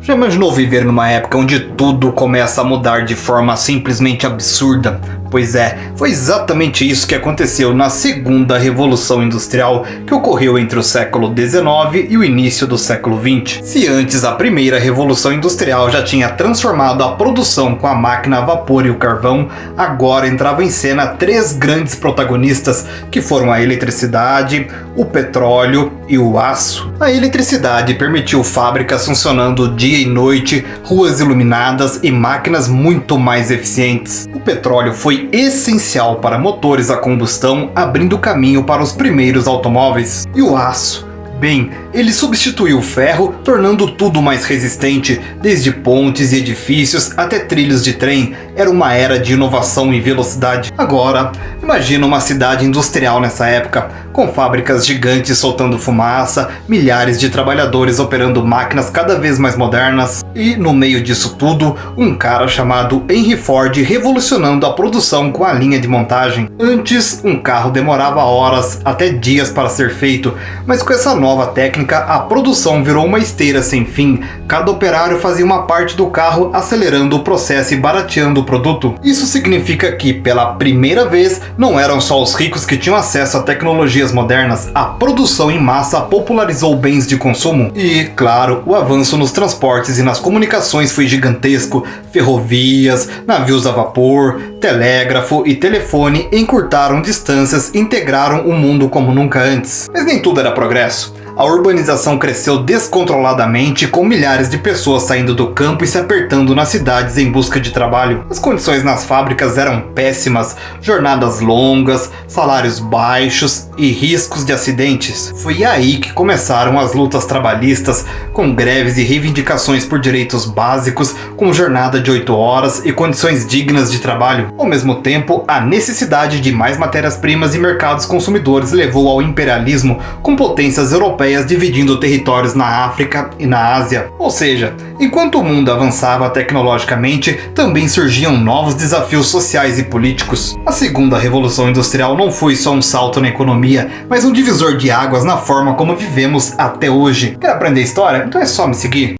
Já imaginou viver numa época onde tudo começa a mudar de forma simplesmente absurda? Pois é, foi exatamente isso que aconteceu na segunda Revolução Industrial, que ocorreu entre o século XIX e o início do século XX. Se antes a primeira Revolução Industrial já tinha transformado a produção com a máquina a vapor e o carvão, agora entravam em cena três grandes protagonistas, que foram a eletricidade, o petróleo e o aço. A eletricidade permitiu fábricas funcionando dia e noite, ruas iluminadas e máquinas muito mais eficientes. O petróleo foi essencial para motores a combustão, abrindo caminho para os primeiros automóveis. E o aço? Bem, ele substituiu o ferro, tornando tudo mais resistente, desde pontes e edifícios até trilhos de trem. Era uma era de inovação e velocidade. Agora, imagina uma cidade industrial nessa época, com fábricas gigantes soltando fumaça, milhares de trabalhadores operando máquinas cada vez mais modernas, e no meio disso tudo, um cara chamado Henry Ford revolucionando a produção com a linha de montagem. Antes, um carro demorava horas, até dias para ser feito, mas com essa nova técnica, a produção virou uma esteira sem fim. Cada operário fazia uma parte do carro, acelerando o processo e barateando o produto. Isso significa que, pela primeira vez, não eram só os ricos que tinham acesso a tecnologias modernas. A produção em massa popularizou bens de consumo. E, claro, o avanço nos transportes e nas comunicações foi gigantesco. Ferrovias, navios a vapor, telégrafo e telefone encurtaram distâncias e integraram o mundo como nunca antes. Mas nem tudo era progresso. A urbanização cresceu descontroladamente, com milhares de pessoas saindo do campo e se apertando nas cidades em busca de trabalho. As condições nas fábricas eram péssimas, jornadas longas, salários baixos e riscos de acidentes. Foi aí que começaram as lutas trabalhistas, com greves e reivindicações por direitos básicos, com jornada de 8 horas e condições dignas de trabalho. Ao mesmo tempo, a necessidade de mais matérias-primas e mercados consumidores levou ao imperialismo, com potências europeias dividindo territórios na África e na Ásia. Ou seja, enquanto o mundo avançava tecnologicamente, também surgiam novos desafios sociais e políticos. A segunda Revolução Industrial não foi só um salto na economia, mas um divisor de águas na forma como vivemos até hoje. Quer aprender história? Então é só me seguir.